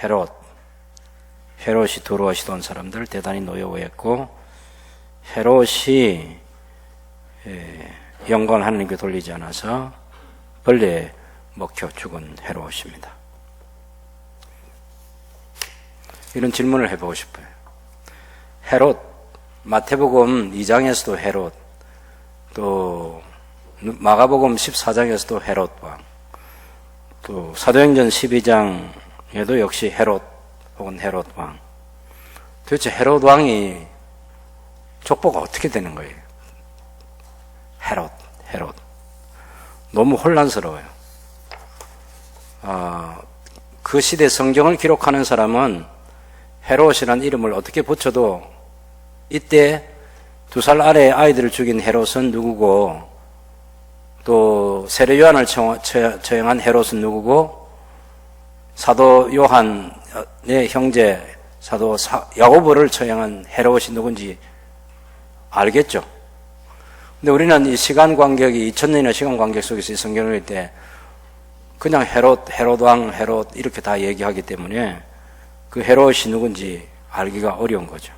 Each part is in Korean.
헤롯이 들어오시던 사람들 대단히 노여워했고, 헤롯이 영광을 하나님께 돌리지 않아서 벌레에 먹혀 죽은 헤롯입니다. 이런 질문을 해보고 싶어요. 헤롯, 마태복음 2장에서도 헤롯, 또 마가복음 14장에서도 헤롯 왕, 또 사도행전 12장에도 역시 헤롯 혹은 헤롯 왕. 도대체 헤롯 왕이 족보가 어떻게 되는 거예요? 헤롯. 너무 혼란스러워요. 그 시대 성경을 기록하는 사람은 헤롯이라는 이름을 어떻게 붙여도 이때 2살 아래의 아이들을 죽인 헤롯은 누구고, 또 세례 요한을 처형한 헤롯은 누구고, 사도 요한의 형제 사도 야고보를 처형한 헤롯이 누군지 알겠죠? 근데 우리는 이 시간 간격이 2000년의 시간 간격 속에서 이 성경을 읽을 때 그냥 헤롯 왕, 헤롯 이렇게 다 얘기하기 때문에 그 헤롯이 누군지 알기가 어려운 거죠.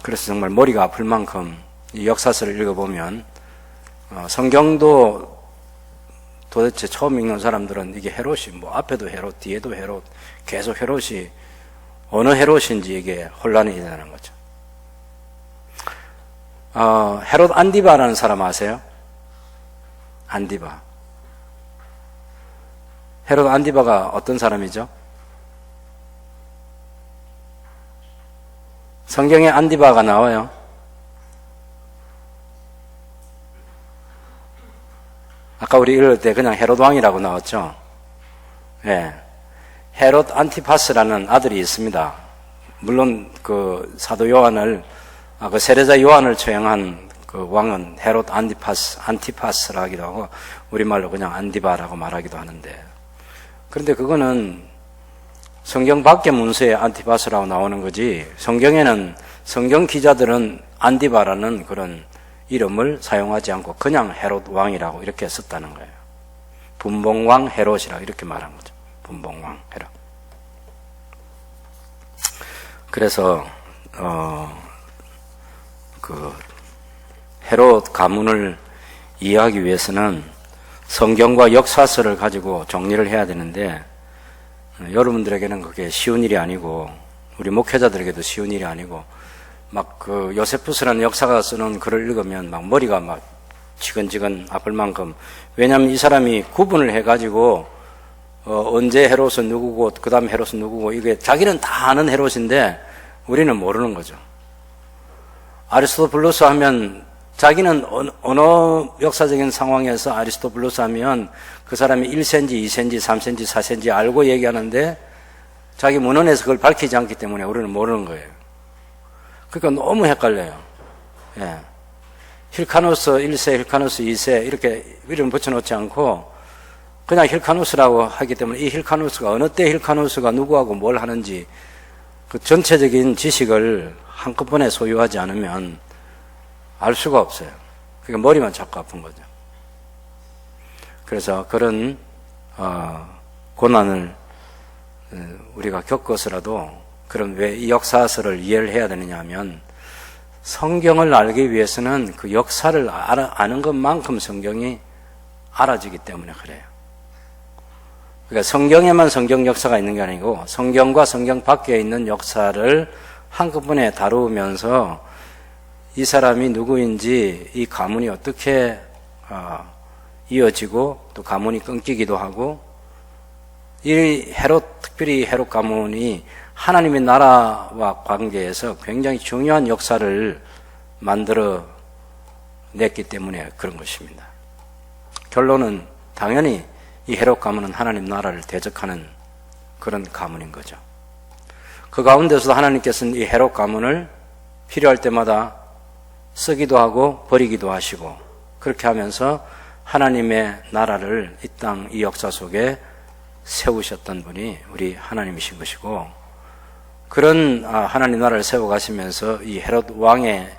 그래서 정말 머리가 아플 만큼 이 역사서를 읽어보면 성경도 도대체 처음 읽는 사람들은 이게 헤롯이 뭐 앞에도 헤롯, 뒤에도 헤롯, 계속 헤롯이 어느 헤롯인지 이게 혼란이 되는 거죠. 헤롯 안디바라는 사람 아세요? 안디바. 헤롯 안디바가 어떤 사람이죠? 성경에 안디바가 나와요. 아까 우리 읽을 때 그냥 헤롯 왕이라고 나왔죠? 예. 헤롯 안티파스라는 아들이 있습니다. 물론 그 사도 요한을, 그 세례자 요한을 처형한 그 왕은 헤롯 안티파스라 하기도 하고, 우리말로 그냥 안디바라고 말하기도 하는데, 그런데 그거는 성경 밖의 문서에 안티파스라고 나오는 거지, 성경에는, 성경 기자들은 안디바라는 그런 이름을 사용하지 않고 그냥 헤롯 왕이라고 이렇게 썼다는 거예요. 분봉왕 헤롯이라고 이렇게 말한 거죠. 분봉왕 헤롯. 그래서 그 헤롯 가문을 이해하기 위해서는 성경과 역사서를 가지고 정리를 해야 되는데, 여러분들에게는 그게 쉬운 일이 아니고, 우리 목회자들에게도 쉬운 일이 아니고, 막 그 요세푸스라는 역사가 쓰는 글을 읽으면 막 머리가 막 지근지근 아플 만큼, 왜냐하면 이 사람이 구분을 해가지고 언제 헤롯은 누구고 그 다음 헤롯은 누구고, 이게 자기는 다 아는 헤롯인데 우리는 모르는 거죠. 아리스토블루스 하면 자기는 어느 역사적인 상황에서 아리스토블루스 하면 그 사람이 1cm, 2cm, 3cm, 4cm 알고 얘기하는데 자기 문헌에서 그걸 밝히지 않기 때문에 우리는 모르는 거예요. 그러니까 너무 헷갈려요. 예. 힐카누스 1세, 힐카누스 2세 이렇게 이름 붙여놓지 않고 그냥 힐카누스라고 하기 때문에 이 힐카누스가 어느 때 힐카누스가 누구하고 뭘 하는지 그 전체적인 지식을 한꺼번에 소유하지 않으면 알 수가 없어요. 그러니까 머리만 자꾸 아픈 거죠. 그래서 그런 고난을 우리가 겪어서라도, 그럼 왜 이 역사서를 이해를 해야 되느냐 하면, 성경을 알기 위해서는 그 역사를 아는 것만큼 성경이 알아지기 때문에 그래요. 그러니까 성경에만 성경 역사가 있는 게 아니고 성경과 성경 밖에 있는 역사를 한꺼번에 다루면서 이 사람이 누구인지, 이 가문이 어떻게 이어지고 또 가문이 끊기기도 하고, 이 헤롯, 특별히 헤롯 가문이 하나님의 나라와 관계에서 굉장히 중요한 역사를 만들어 냈기 때문에 그런 것입니다. 결론은 당연히 이 헤롯 가문은 하나님 나라를 대적하는 그런 가문인 거죠. 그 가운데서도 하나님께서는 이 헤롯 가문을 필요할 때마다 쓰기도 하고 버리기도 하시고, 그렇게 하면서 하나님의 나라를 이 땅, 이 역사 속에 세우셨던 분이 우리 하나님이신 것이고, 그런 하나님 나라를 세워가시면서 이 헤롯 왕에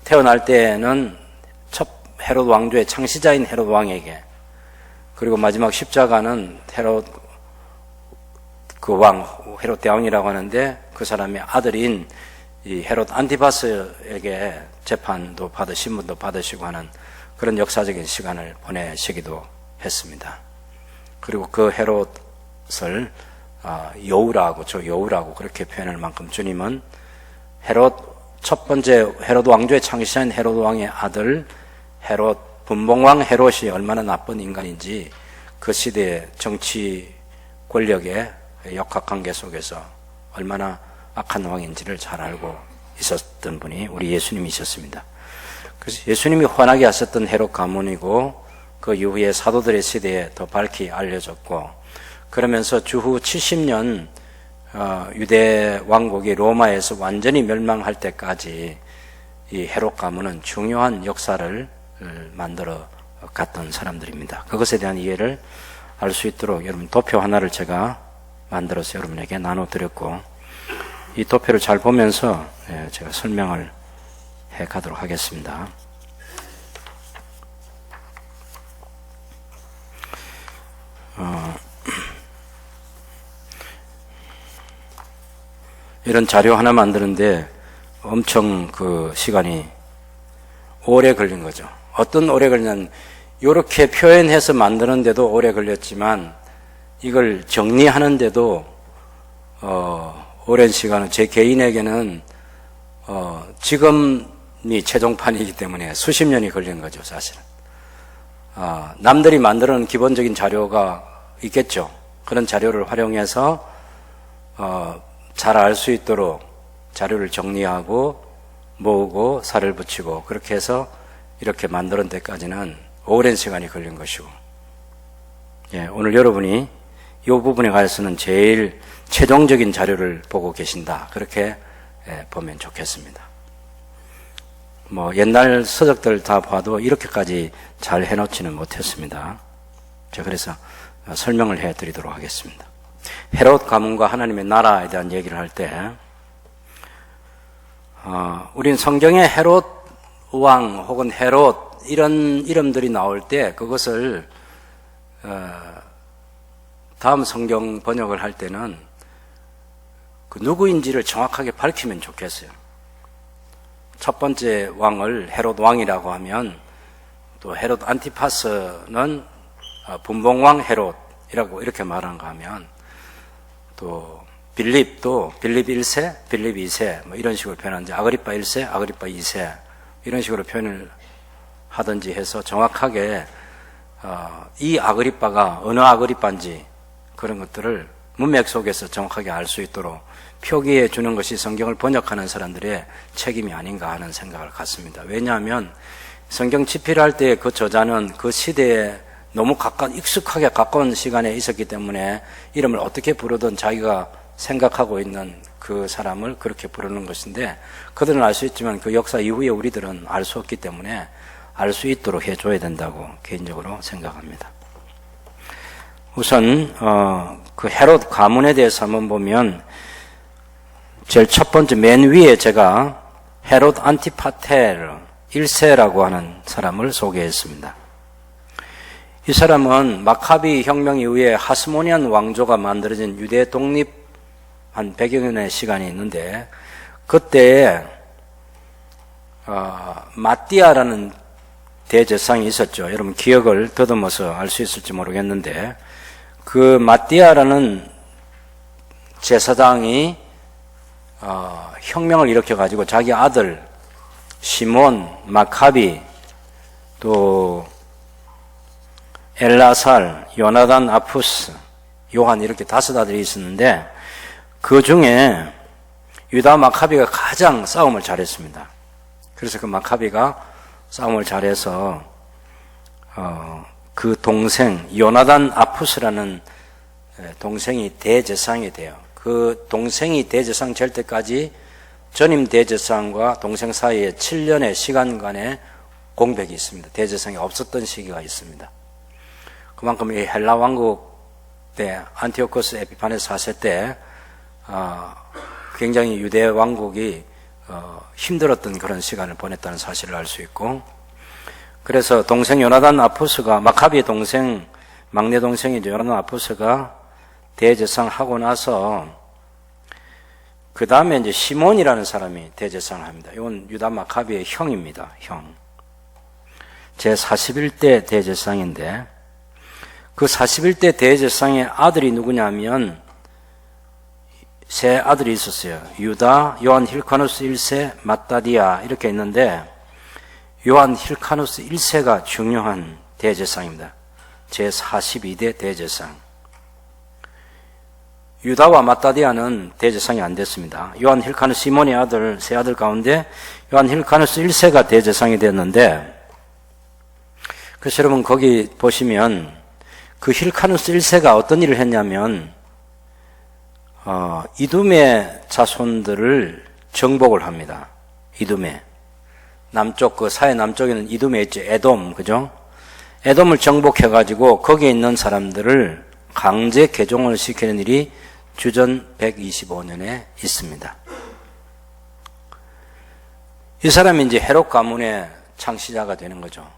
태어날 때에는 첫 헤롯 왕조의 창시자인 헤롯 왕에게, 그리고 마지막 십자가는 헤롯 그 왕, 헤롯 대왕이라고 하는데 그 사람의 아들인 이 헤롯 안티파스에게 재판도 신문도 받으시고 하는 그런 역사적인 시간을 보내시기도 했습니다. 그리고 그 헤롯을 여우라고 그렇게 표현할 만큼 주님은 첫 번째 헤롯 왕조의 창시한 헤롯 왕의 아들 헤롯 분봉왕 헤롯이 얼마나 나쁜 인간인지 그 시대의 정치 권력의 역학관계 속에서 얼마나 악한 왕인지를 잘 알고 있었던 분이 우리 예수님이셨습니다. 그래서 예수님이 환하게 하셨던 헤롯 가문이고 그 이후에 사도들의 시대에 더 밝히 알려졌고 그러면서 주후 70년 유대 왕국이 로마에서 완전히 멸망할 때까지 이 헤롯 가문은 중요한 역사를 만들어 갔던 사람들입니다. 그것에 대한 이해를 알 수 있도록 여러분 도표 하나를 제가 만들어서 여러분에게 나눠드렸고 이 도표를 잘 보면서 제가 설명을 해 가도록 하겠습니다. 이런 자료 하나 만드는데 엄청 그 시간이 오래 걸린 거죠. 어떤 오래 걸리냐면 이렇게 표현해서 만드는데도 오래 걸렸지만 이걸 정리하는데도 오랜 시간은 제 개인에게는 지금이 최종판이기 때문에 수십 년이 걸린 거죠, 사실은. 남들이 만드는 기본적인 자료가 있겠죠. 그런 자료를 활용해서 잘 알 수 있도록 자료를 정리하고 모으고 살을 붙이고 그렇게 해서 이렇게 만드는 데까지는 오랜 시간이 걸린 것이고 오늘 여러분이 이 부분에 관해서는 제일 최종적인 자료를 보고 계신다 그렇게 보면 좋겠습니다. 옛날 서적들 다 봐도 이렇게까지 잘 해놓지는 못했습니다. 자, 그래서 설명을 해드리도록 하겠습니다. 헤롯 가문과 하나님의 나라에 대한 얘기를 할 때 우린 성경에 헤롯 왕 혹은 헤롯 이런 이름들이 나올 때 그것을 다음 성경 번역을 할 때는 그 누구인지를 정확하게 밝히면 좋겠어요. 첫 번째 왕을 헤롯 왕이라고 하면 또 헤롯 안티파스는 분봉왕 헤롯이라고 이렇게 말한가 하면 또 빌립도 빌립 1세, 빌립 2세 이런 식으로 표현하는지 아그리파 1세, 아그리파 2세 이런 식으로 표현을 하든지 해서 정확하게 이 아그리파가 어느 아그리파인지 그런 것들을 문맥 속에서 정확하게 알 수 있도록 표기해 주는 것이 성경을 번역하는 사람들의 책임이 아닌가 하는 생각을 갖습니다. 왜냐하면 성경 집필할 때 그 저자는 그 시대에 너무 익숙하게 가까운 시간에 있었기 때문에 이름을 어떻게 부르든 자기가 생각하고 있는 그 사람을 그렇게 부르는 것인데 그들은 알 수 있지만 그 역사 이후에 우리들은 알 수 없기 때문에 알 수 있도록 해줘야 된다고 개인적으로 생각합니다. 우선 그 헤롯 가문에 대해서 한번 보면 제일 첫 번째 맨 위에 제가 헤롯 안티파테르 1세라고 하는 사람을 소개했습니다. 이 사람은 마카비 혁명 이후에 하스모니안 왕조가 만들어진 유대 독립 한 100여 년의 시간이 있는데 그때 마띠아라는 대제사장이 있었죠. 여러분 기억을 더듬어서 알 수 있을지 모르겠는데 그 마띠아라는 제사장이 혁명을 일으켜가지고 자기 아들 시몬, 마카비 또 엘라살, 요나단, 아푸스, 요한 이렇게 5 아들이 있었는데 그 중에 유다 마카비가 가장 싸움을 잘했습니다. 그래서 그 마카비가 싸움을 잘해서 그 동생 요나단 아푸스라는 동생이 대제사장이 돼요. 그 동생이 대제사장 될 때까지 전임 대제사장과 동생 사이에 7년의 시간간의 공백이 있습니다. 대제사장이 없었던 시기가 있습니다. 그만큼 이 헬라 왕국 때 안티오코스 에피파네스 사세 때 굉장히 유대 왕국이 힘들었던 그런 시간을 보냈다는 사실을 알 수 있고 그래서 동생 요나단 아푸스가 마카비의 동생 막내 동생이죠. 요나단 아푸스가 대제사장을 하고 나서 그 다음에 이제 시몬이라는 사람이 대제사장을 합니다. 이건 유다 마카비의 형입니다. 형. 제 41대 대제사장인데 그 41대 대제사장의 아들이 누구냐면 세 아들이 있었어요. 유다, 요한 힐카누스 1세, 마따디아 이렇게 있는데 요한 힐카누스 1세가 중요한 대제사장입니다. 제 42대 대제사장. 유다와 마따디아는 대제사장이 안 됐습니다. 요한 힐카누스 시몬의 아들, 세 아들 가운데 요한 힐카누스 1세가 대제사장이 됐는데 그래서 여러분 거기 보시면 그 힐카누스 1세가 어떤 일을 했냐면 이둠의 자손들을 정복을 합니다. 이둠에 남쪽 그 사해 남쪽에는 이둠에 있죠. 에돔 그죠? 에돔을 정복해가지고 거기에 있는 사람들을 강제 개종을 시키는 일이 주전 125년에 있습니다. 이 사람이 이제 헤롯 가문의 창시자가 되는 거죠.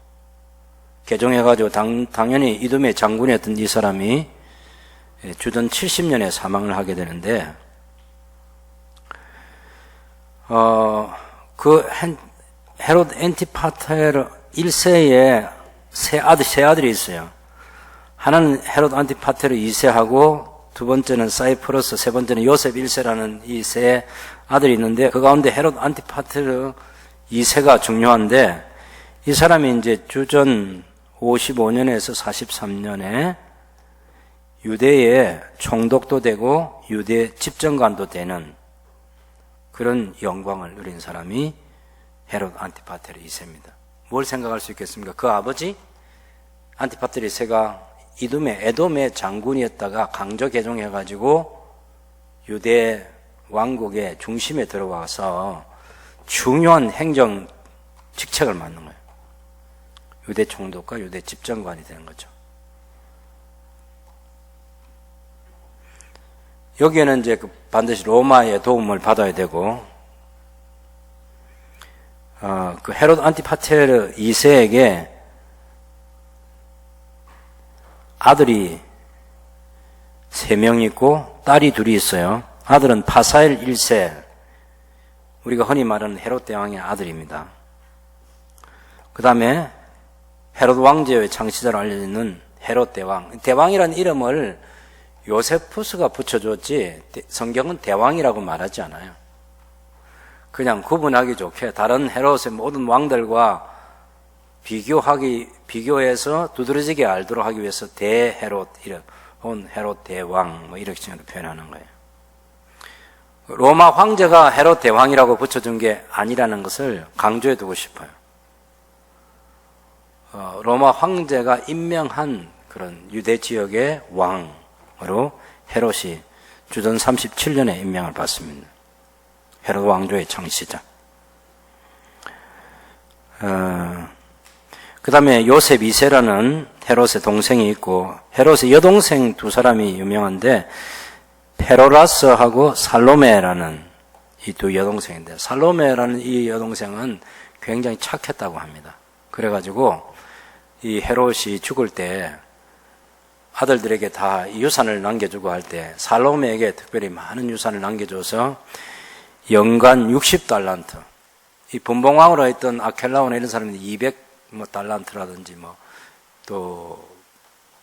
개종해가지고 당연히 이둠의 장군이었던 이 사람이 주전 70년에 사망을 하게 되는데, 그 헤롯 안티파테르 1세에 세 아들이 있어요. 하나는 헤롯 안티파테르 2세하고 두 번째는 사이프러스, 세 번째는 요셉 1세라는 이 세 아들이 있는데 그 가운데 헤롯 안티파테르 2세가 중요한데 이 사람이 이제 주전 55년에서 43년에 유대의 총독도 되고 유대 집정관도 되는 그런 영광을 누린 사람이 헤롯 안티파테르 2세입니다. 뭘 생각할 수 있겠습니까? 그 아버지 안티파테르 2세가 에돔의 장군이었다가 강조 개종해가지고 유대 왕국의 중심에 들어와서 중요한 행정 직책을 맡는 거예요. 유대 총독과 유대 집정관이 되는 거죠. 여기에는 이제 반드시 로마의 도움을 받아야 되고, 그 헤롯 안티파테르 2세에게 아들이 3명 있고 딸이 2이 있어요. 아들은 파사엘 1세, 우리가 흔히 말하는 헤롯 대왕의 아들입니다. 그 다음에 헤롯 왕제의 창시자로 알려지는 헤롯 대왕. 대왕이라는 이름을 요세푸스가 붙여줬지 성경은 대왕이라고 말하지 않아요. 그냥 구분하기 좋게 다른 헤롯의 모든 왕들과 비교해서 두드러지게 알도록 하기 위해서 대헤롯, 혹은 헤롯 대왕, 이렇게 표현하는 거예요. 로마 황제가 헤롯 대왕이라고 붙여준 게 아니라는 것을 강조해 두고 싶어요. 로마 황제가 임명한 그런 유대 지역의 왕으로 헤롯이 주전 37년에 임명을 받습니다. 헤롯 왕조의 창시자. 그 다음에 요셉 2세라는 헤롯의 동생이 있고, 헤롯의 여동생 2사람이 유명한데 페로라스하고 살로메라는 이 2 여동생인데, 살로메라는 이 여동생은 굉장히 착했다고 합니다. 그래가지고 이 헤롯이 죽을 때 아들들에게 다 유산을 남겨주고 할 때 살로메에게 특별히 많은 유산을 남겨줘서 연간 60달란트, 이 분봉왕으로 했던 아켈라오나 이런 사람이 200달란트라든지 또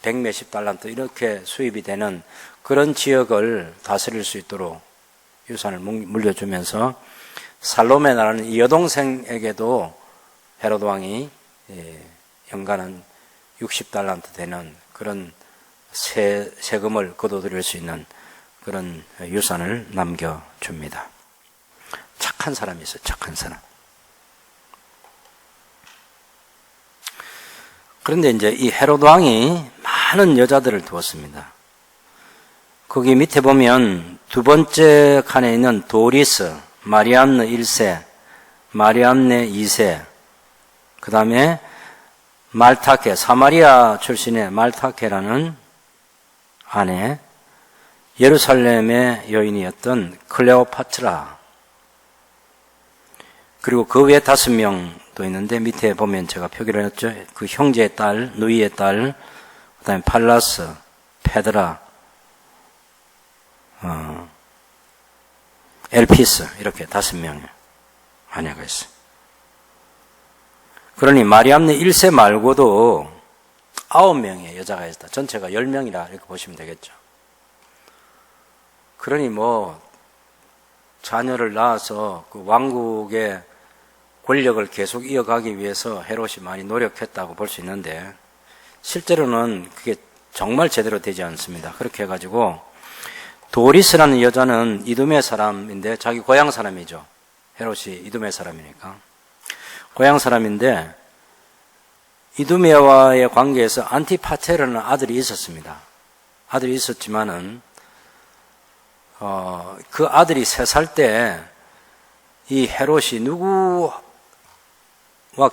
100몇십 달란트 이렇게 수입이 되는 그런 지역을 다스릴 수 있도록 유산을 물려주면서 살로메라는 이 여동생에게도 헤롯 왕이 연간은 60달란트 되는 그런 세금을 거둬들일 수 있는 그런 유산을 남겨줍니다. 착한 사람이 있어요. 착한 사람. 그런데 이제 이 헤롯 왕이 많은 여자들을 두었습니다. 거기 밑에 보면 두 번째 칸에 있는 도리스, 마리암네 1세, 마리암네 2세, 그 다음에 말타케, 사마리아 출신의 말타케라는 아내, 예루살렘의 여인이었던 클레오파트라, 그리고 그 외에 5명도 있는데 밑에 보면 제가 표기를 했죠. 그 형제의 딸, 누이의 딸, 그 다음에 팔라스, 페드라, 엘피스 이렇게 5명의 아내가 있어요. 그러니 마리암네 1세 말고도 9명의 여자가 있다. 전체가 10명이라 이렇게 보시면 되겠죠. 그러니 자녀를 낳아서 그 왕국의 권력을 계속 이어가기 위해서 헤롯이 많이 노력했다고 볼 수 있는데, 실제로는 그게 정말 제대로 되지 않습니다. 그렇게 해가지고 도리스라는 여자는 이두메 사람인데 자기 고향 사람이죠. 헤롯이 이두메 사람이니까 고향 사람인데, 이두메와의 관계에서 안티파테르는 아들이 있었습니다. 아들이 있었지만은 그 아들이 3살 때 이 헤롯이 누구와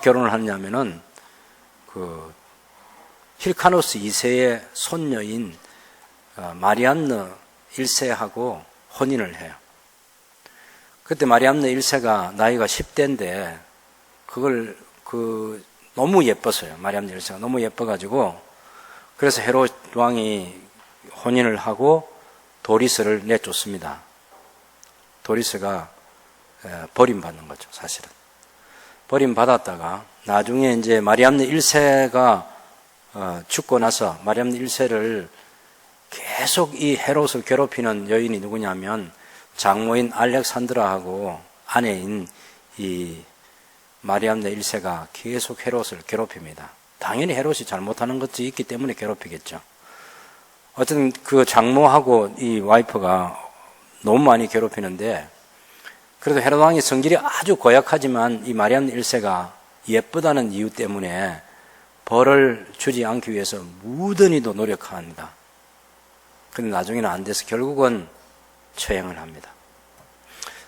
결혼을 하냐면은 그 힐카노스 2세의 손녀인 마리암느 1세하고 혼인을 해요. 그때 마리암느 1세가 나이가 10대인데 그걸 너무 예뻤어요. 마리암느 1세가 너무 예뻐가지고, 그래서 헤롯 왕이 혼인을 하고 도리스를 내쫓습니다. 도리스가 버림받는 거죠, 사실은. 버림받았다가 나중에 이제 마리암네 1세가 죽고 나서 마리암네 1세를 계속 이 헤롯을 괴롭히는 여인이 누구냐면 장모인 알렉산드라하고 아내인 이 마리암네 1세가 계속 헤롯을 괴롭힙니다. 당연히 헤롯이 잘못하는 것이 있기 때문에 괴롭히겠죠. 어쨌든 그 장모하고 이 와이프가 너무 많이 괴롭히는데, 그래도 헤롯 왕이 성질이 아주 고약하지만 이 마리암 1세가 예쁘다는 이유 때문에 벌을 주지 않기 위해서 무던히도 노력합니다. 그런데 나중에는 안 돼서 결국은 처형을 합니다.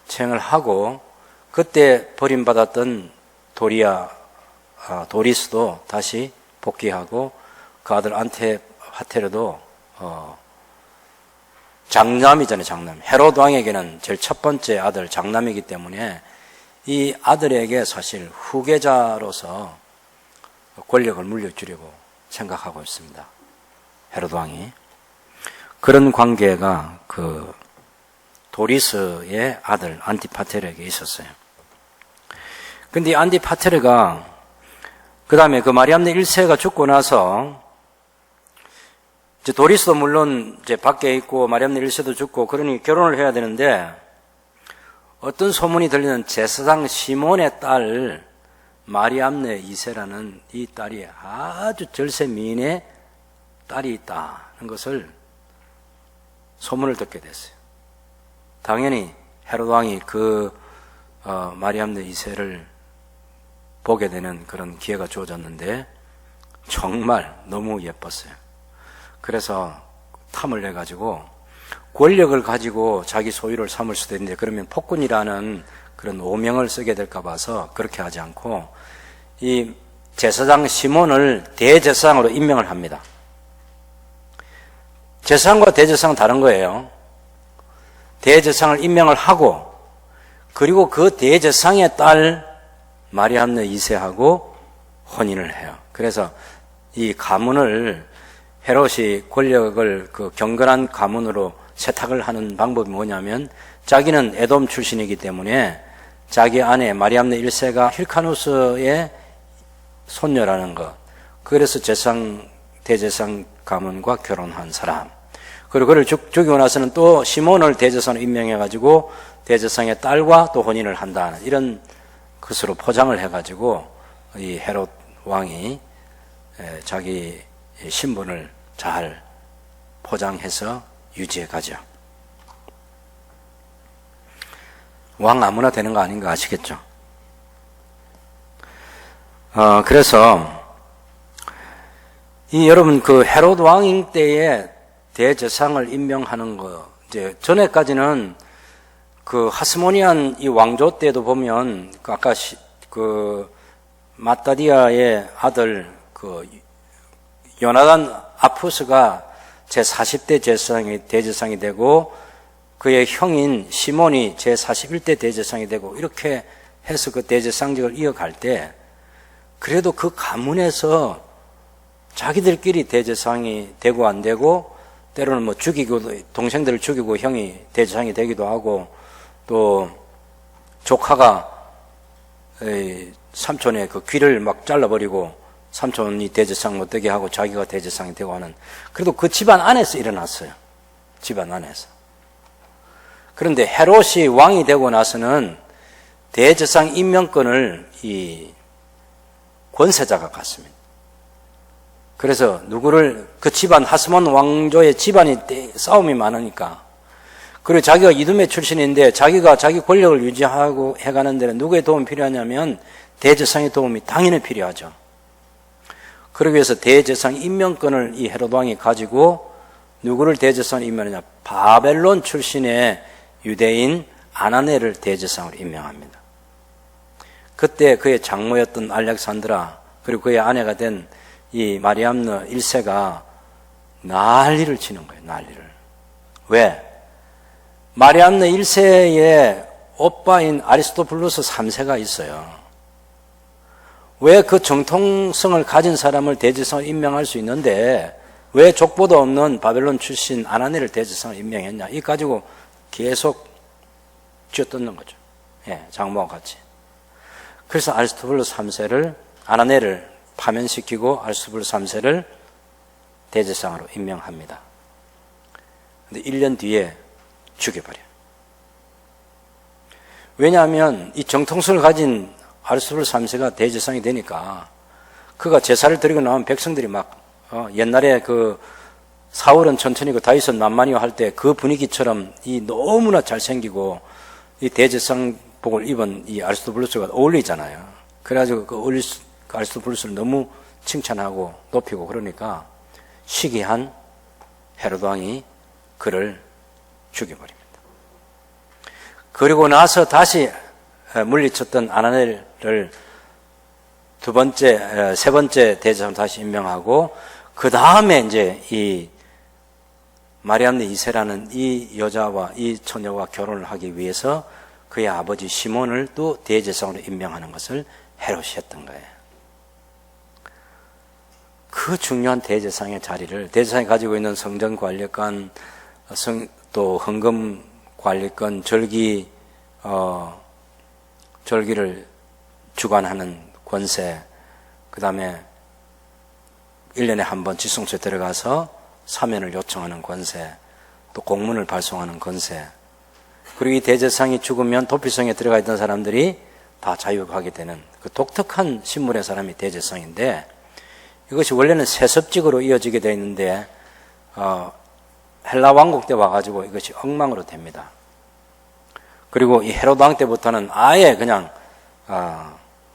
처형을 하고, 그때 버림받았던 도리스도 다시 복귀하고, 그 아들 안티파테르도 장남이잖아요, 장남. 헤롯 왕에게는 제일 첫 번째 아들 장남이기 때문에 이 아들에게 사실 후계자로서 권력을 물려주려고 생각하고 있습니다. 헤롯 왕이. 그런 관계가 그 도리스의 아들 안티파테르에게 있었어요. 근데 이 안티파테르가 그 다음에 그 마리암네 1세가 죽고 나서 이제 도리스도 물론 이제 밖에 있고 마리암네 1세도 죽고, 그러니 결혼을 해야 되는데 어떤 소문이 들리는 제사장 시몬의 딸 마리암네 2세라는 이 딸이 아주 절세 미인의 딸이 있다는 것을 소문을 듣게 됐어요. 당연히 헤롯 왕이 마리암네 2세를 보게 되는 그런 기회가 주어졌는데 정말 너무 예뻤어요. 그래서 탐을 내가지고 권력을 가지고 자기 소유를 삼을 수도 있는데 그러면 폭군이라는 그런 오명을 쓰게 될까 봐서 그렇게 하지 않고 이 제사장 시몬을 대제사장으로 임명을 합니다. 제사장과 대제사장은 다른 거예요. 대제사장을 임명을 하고, 그리고 그 대제사장의 딸 마리암네 2세하고 혼인을 해요. 그래서 이 가문을, 헤롯이 권력을 그 경건한 가문으로 세탁을 하는 방법이 뭐냐면, 자기는 에돔 출신이기 때문에 자기 아내 마리암네 1세가 힐카누스의 손녀라는 것, 그래서 대제사장 가문과 결혼한 사람, 그리고 그를 죽이고 나서는 또 시몬을 대제사장으로 임명해가지고 대제사장의 딸과 또 혼인을 한다는 이런 것으로 포장을 해가지고 이 헤롯 왕이 자기 신분을 잘 포장해서 유지해 가죠. 왕 아무나 되는 거 아닌 거 아시겠죠? 그래서 여러분 그 헤롯 왕인 때에 대제사장을 임명하는 거, 이제 전에까지는 그 하스모니안 이 왕조 때도 보면 그 아까 그 마따디아의 아들 그 요나단 아푸스가 제 40대 대제사장이 되고, 그의 형인 시몬이 제 41대 대제사장이 되고, 이렇게 해서 그 대제사장직을 이어갈 때 그래도 그 가문에서 자기들끼리 대제사장이 되고 안 되고 때로는 뭐 동생들을 죽이고 형이 대제사장이 되기도 하고, 또 조카가 삼촌의 그 귀를 막 잘라버리고 삼촌이 대제사장 못 되게 하고 자기가 대제사장이 되고 하는, 그래도 그 집안 안에서 일어났어요. 집안 안에서. 그런데 헤롯이 왕이 되고 나서는 대제사장 임명권을 이 권세자가 갖습니다. 그래서 누구를, 그 집안, 하스몬 왕조의 집안이 싸움이 많으니까, 그리고 자기가 이두메 출신인데 자기가 자기 권력을 유지하고 해가는 데는 누구의 도움이 필요하냐면 대제사장의 도움이 당연히 필요하죠. 그러기 위해서 대제사장 임명권을 이 헤롯 왕이 가지고 누구를 대제사장으로 임명하느냐, 바벨론 출신의 유대인 아나네를 대제사장으로 임명합니다. 그때 그의 장모였던 알렉산드라, 그리고 그의 아내가 된 이 마리암느 1세가 난리를 치는 거예요. 난리를. 왜? 마리암느 1세의 오빠인 아리스토블루스 3세가 있어요. 왜 그 정통성을 가진 사람을 대제사장으로 임명할 수 있는데 왜 족보도 없는 바벨론 출신 아나니를 대제사장으로 임명했냐, 이 가지고 계속 쥐어뜯는 거죠. 예, 장모와 같이. 그래서 아리스토블루스 3세를, 아나네를 파면시키고 아리스토블루스 3세를 대제사장으로 임명합니다. 그런데 1년 뒤에 죽여버려요. 왜냐하면 이 정통성을 가진 아리스토블루스 3세가 대제사장이 되니까 그가 제사를 드리고 나면 백성들이 막 옛날에 그 사울은 천천히고 다윗은 만만히고 할 때 그 분위기처럼 이 너무나 잘생기고 이 대제사장복을 입은 이 아리스토블루스가 어울리잖아요. 그래가지고 그 아리스토블루스를 너무 칭찬하고 높이고 그러니까 시기한 헤롯 왕이 그를 죽여버립니다. 그리고 나서 다시 물리쳤던 아나넬을 세 번째 대제사장 다시 임명하고, 그 다음에 이제 이 마리암네 2세라는 이 여자와 이 처녀와 결혼을 하기 위해서 그의 아버지 시몬을 또 대제사장으로 임명하는 것을 헤롯이 했던 거예요. 그 중요한 대제사장의 자리를, 대제사장이 가지고 있는 성전 관리권, 또 헌금 관리권, 절기를 주관하는 권세, 그 다음에 1년에 한 번 지성소에 들어가서 사면을 요청하는 권세, 또 공문을 발송하는 권세, 그리고 이 대제사장이 죽으면 도피성에 들어가 있던 사람들이 다 자유하게 되는 그 독특한 신분의 사람이 대제사장인데, 이것이 원래는 세습직으로 이어지게 되어 있는데 헬라 왕국 때 와가지고 이것이 엉망으로 됩니다. 그리고 이 헤롯 왕 때부터는 아예 그냥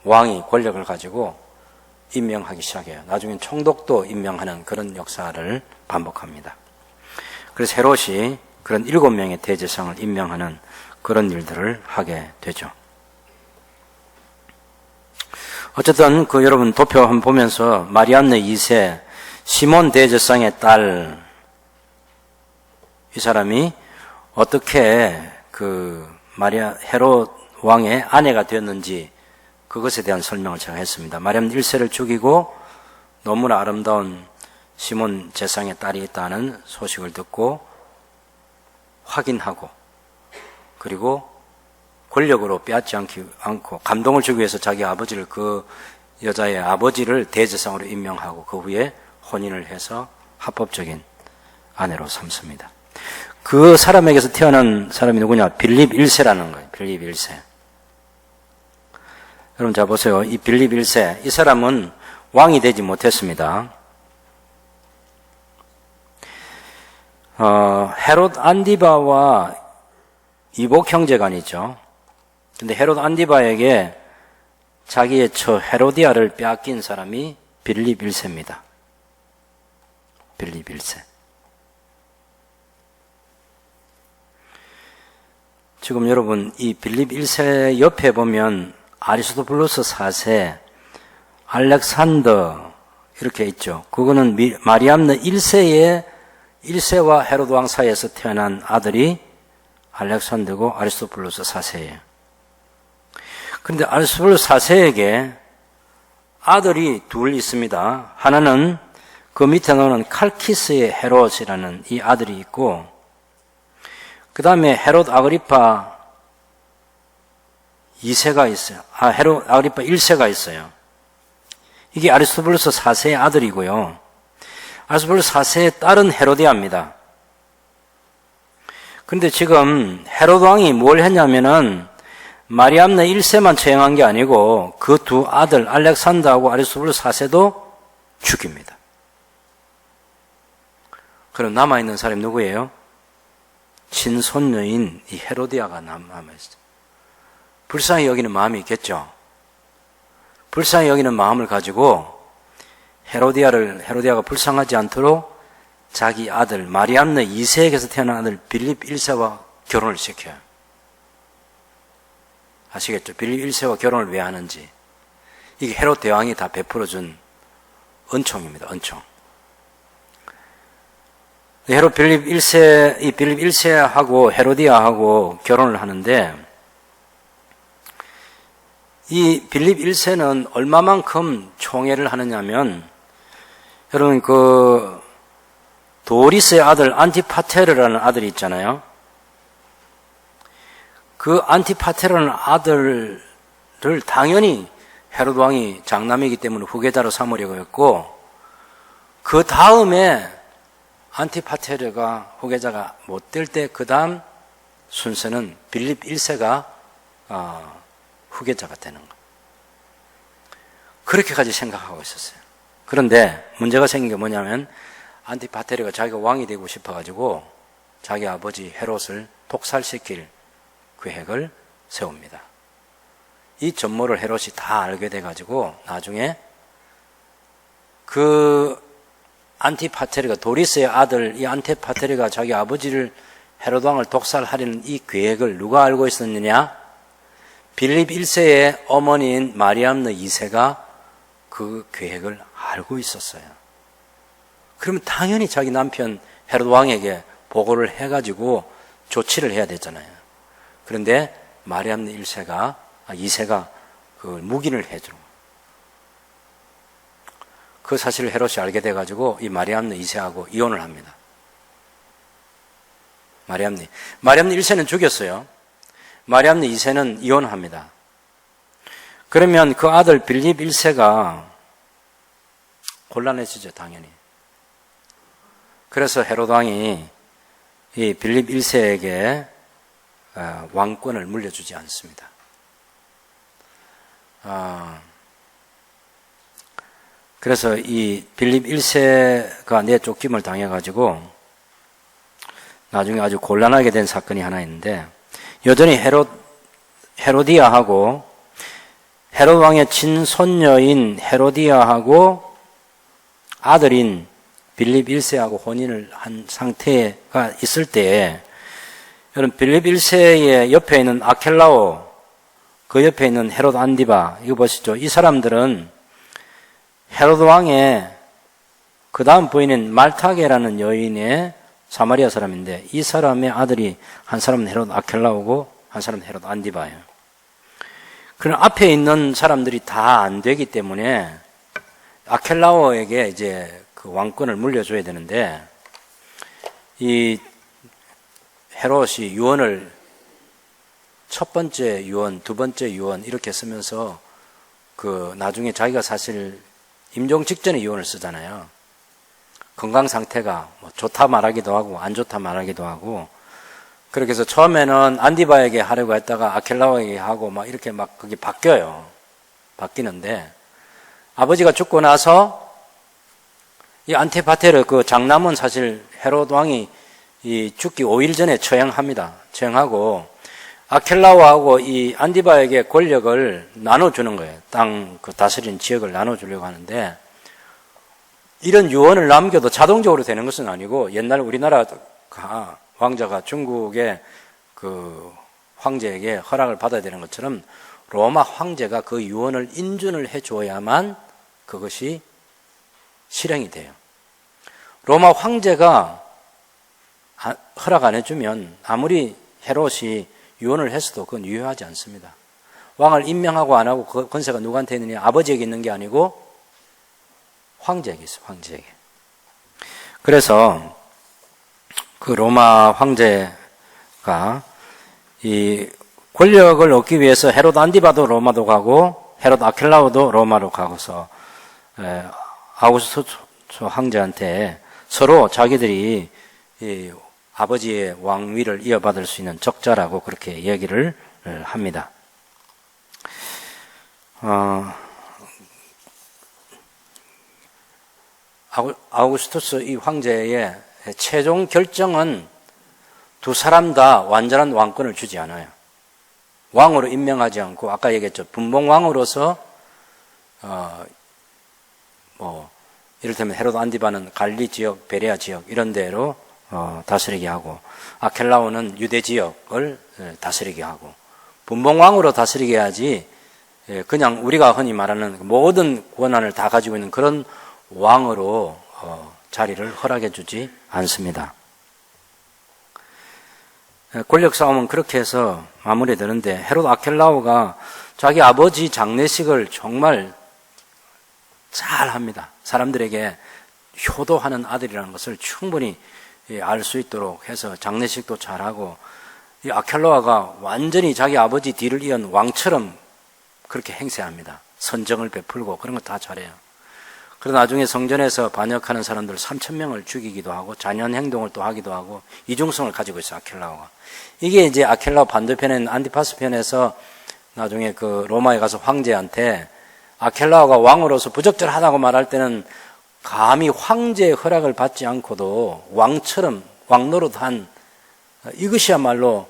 왕이 권력을 가지고 임명하기 시작해요. 나중엔 총독도 임명하는 그런 역사를 반복합니다. 그래서 헤롯이 그런 7명의 대제사장을 임명하는 그런 일들을 하게 되죠. 어쨌든 여러분 도표 한번 보면서 마리암네 2세 시몬 대제사장의 딸, 이 사람이 어떻게 헤롯 왕의 아내가 되었는지 그것에 대한 설명을 제가 했습니다. 마리암네 1세를 죽이고 너무나 아름다운 시몬 제사장의 딸이 있다는 소식을 듣고 확인하고, 그리고 권력으로 빼앗지 않고 감동을 주기 위해서 자기 아버지를, 그 여자의 아버지를 대제사장으로 임명하고 그 후에 혼인을 해서 합법적인 아내로 삼습니다. 그 사람에게서 태어난 사람이 누구냐? 빌립 1세라는 거예요. 빌립 1세. 여러분 자 보세요. 이 빌립 1세, 이 사람은 왕이 되지 못했습니다. 헤롯 안디바와 이복 형제간이죠. 근데 헤롯 안디바에게 자기의 처 헤로디아를 빼앗긴 사람이 빌립 1세입니다. 빌립 1세. 지금 여러분 이 빌립 1세 옆에 보면 아리스토블루스 4세, 알렉산더 이렇게 있죠. 그거는 마리암네 1세와 헤롯 왕 사이에서 태어난 아들이 알렉산더고 아리스토블루스 4세예요. 그런데 아리스토블루스 4세에게 아들이 둘 있습니다. 하나는 그 밑에는 칼키스의 헤롯이라는 이 아들이 있고, 그 다음에 헤롯 아그리파 2세가 있어요. 헤롯 아그리파 1세가 있어요. 이게 아리스토블루스 4세의 아들이고요. 아리스토블루스 4세의 딸은 헤로디아입니다. 그런데 지금 헤롯 왕이 뭘 했냐면은 마리암네 1세만 처형한 게 아니고 그 두 아들 알렉산더하고 아리스토블루스 4세도 죽입니다. 그럼 남아있는 사람이 누구예요? 친손녀인 이 헤로디아가 남아있어요. 불쌍히 여기는 마음이 있겠죠. 불쌍히 여기는 마음을 가지고 헤로디아가 불쌍하지 않도록 자기 아들 마리암네 2세에게서 태어난 아들 빌립 1세와 결혼을 시켜요. 아시겠죠? 빌립 1세와 결혼을 왜 하는지. 이게 헤롯 대왕이 다 베풀어준 은총입니다. 은총. 헤롯 빌립 1세하고 헤로디아하고 결혼을 하는데, 이 빌립 1세는 얼마만큼 총애를 하느냐면, 여러분 그 도리스의 아들 안티파테르라는 아들이 있잖아요. 그 안티파테르라는 아들을 당연히 헤롯 왕이 장남이기 때문에 후계자로 삼으려고 했고, 그 다음에 안티파테르가 후계자가 못 될 때 그 다음 순서는 빌립 1세가 후계자가 되는 거. 그렇게까지 생각하고 있었어요. 그런데 문제가 생긴 게 뭐냐면 안티파테르가 자기가 왕이 되고 싶어가지고 자기 아버지 헤롯을 독살시킬 계획을 세웁니다. 이 전모를 헤롯이 다 알게 돼가지고 나중에 그 안티파테르가 도리스의 아들 이 안티파테르가 자기 아버지를 헤롯 왕을 독살하려는 이 계획을 누가 알고 있었느냐? 빌립 1세의 어머니인 마리암네 2세가 그 계획을 알고 있었어요. 그러면 당연히 자기 남편 헤롯 왕에게 보고를 해가지고 조치를 해야 되잖아요. 그런데 마리암네 2세가 그걸 묵인을 해주는 거예요. 그 사실을 헤롯이 알게 돼가지고 이 마리암네 2세하고 이혼을 합니다. 마리암네 1세는 죽였어요. 마리암네 2세는 이혼합니다. 그러면 그 아들 빌립 1세가 곤란해지죠, 당연히. 그래서 헤롯 왕이 이 빌립 1세에게 왕권을 물려주지 않습니다. 그래서 이 빌립 1세가 내쫓김을 당해가지고 나중에 아주 곤란하게 된 사건이 하나 있는데, 여전히 헤로디아하고 헤롯 왕의 친손녀인 헤로디아하고 아들인 빌립 1세하고 혼인을 한 상태가 있을 때에, 여러분 빌립 1세의 옆에 있는 아켈라오, 그 옆에 있는 헤롯 안디바, 이거 보시죠. 이 사람들은 헤롯 왕의 그 다음 부인인 말타게라는 여인의 사마리아 사람인데, 이 사람의 아들이 한 사람은 헤롯 아켈라오고 한 사람은 헤롯 안디바예요. 그럼 앞에 있는 사람들이 다 안 되기 때문에 아켈라오에게 이제 그 왕권을 물려줘야 되는데, 이 헤롯이 유언을 첫 번째 유언, 두 번째 유언 이렇게 쓰면서 그 나중에 자기가 사실 임종 직전에 유언을 쓰잖아요. 건강 상태가 뭐 좋다 말하기도 하고 안 좋다 말하기도 하고, 그렇게 해서 처음에는 안디바에게 하려고 했다가 아켈라오에게 하고 막 이렇게 막 그게 바뀌어요. 바뀌는데, 아버지가 죽고 나서 이 안티파테르 그 장남은 사실 헤롯 왕이 이 죽기 5일 전에 처형합니다. 처형하고 아켈라오하고 이 안디바에게 권력을 나눠주는 거예요. 땅 그 다스린 지역을 나눠주려고 하는데, 이런 유언을 남겨도 자동적으로 되는 것은 아니고, 옛날 우리나라 왕자가 중국의 그 황제에게 허락을 받아야 되는 것처럼 로마 황제가 그 유언을 인준을 해줘야만 그것이 실행이 돼요. 로마 황제가 허락 안 해주면 아무리 헤롯이 유언을 했어도 그건 유효하지 않습니다. 왕을 임명하고 안 하고 그 권세가 누구한테 있느냐? 아버지에게 있는 게 아니고 황제에게 있어요. 황제에게. 그래서 그 로마 황제가 이 권력을 얻기 위해서 헤롯 안디바도 로마도 가고 헤롯 아켈라오도 로마로 가고서 아우구스투스 황제한테 서로 자기들이 이 아버지의 왕위를 이어받을 수 있는 적자라고 그렇게 얘기를 합니다. 아우구스투스 이 황제의 최종 결정은 두 사람 다 완전한 왕권을 주지 않아요. 왕으로 임명하지 않고, 아까 얘기했죠. 분봉왕으로서, 이를테면 헤롯 안디바는 갈리 지역, 베레아 지역, 이런 데로, 다스리게 하고, 아켈라오는 유대 지역을 다스리게 하고, 분봉왕으로 다스리게 해야지, 그냥 우리가 흔히 말하는 모든 권한을 다 가지고 있는 그런 왕으로, 자리를 허락해 주지 않습니다. 권력 싸움은 그렇게 해서 마무리되는데, 헤롯 아켈라오가 자기 아버지 장례식을 정말 잘 합니다. 사람들에게 효도하는 아들이라는 것을 충분히 알 수 있도록 해서 장례식도 잘하고, 이 아켈라오가 완전히 자기 아버지 뒤를 이은 왕처럼 그렇게 행세합니다. 선정을 베풀고 그런 거 다 잘해요. 그러다 나중에 성전에서 반역하는 사람들 3,000명을 죽이기도 하고 잔인 행동을 또 하기도 하고 이중성을 가지고 있어요, 아켈라오가. 이게 이제 아켈라오 반대편에는 안티파스 편에서 나중에 그 로마에 가서 황제한테 아켈라오가 왕으로서 부적절하다고 말할 때는 감히 황제의 허락을 받지 않고도 왕처럼 왕노릇한, 이것이야말로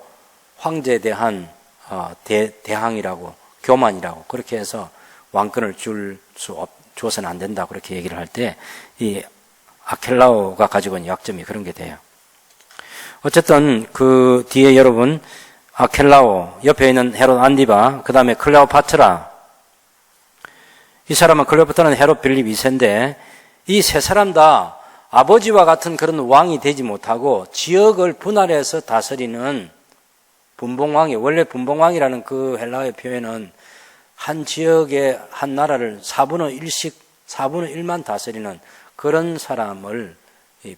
황제에 대한 대항이라고, 교만이라고, 그렇게 해서 왕권을 줘서는 안 된다, 그렇게 얘기를 할 때 이 아켈라오가 가지고 있는 약점이 그런 게 돼요. 어쨌든 그 뒤에 여러분, 아켈라오, 옆에 있는 헤롯 안디바, 그 다음에 클레오파트라, 이 사람은, 클레오파트라는 헤롯 빌립 2세인데 이 세 사람 다 아버지와 같은 그런 왕이 되지 못하고 지역을 분할해서 다스리는 분봉왕이, 원래 분봉왕이라는 그 헬라어의 표현은 한 지역의 한 나라를 4분의 1만 다스리는 그런 사람을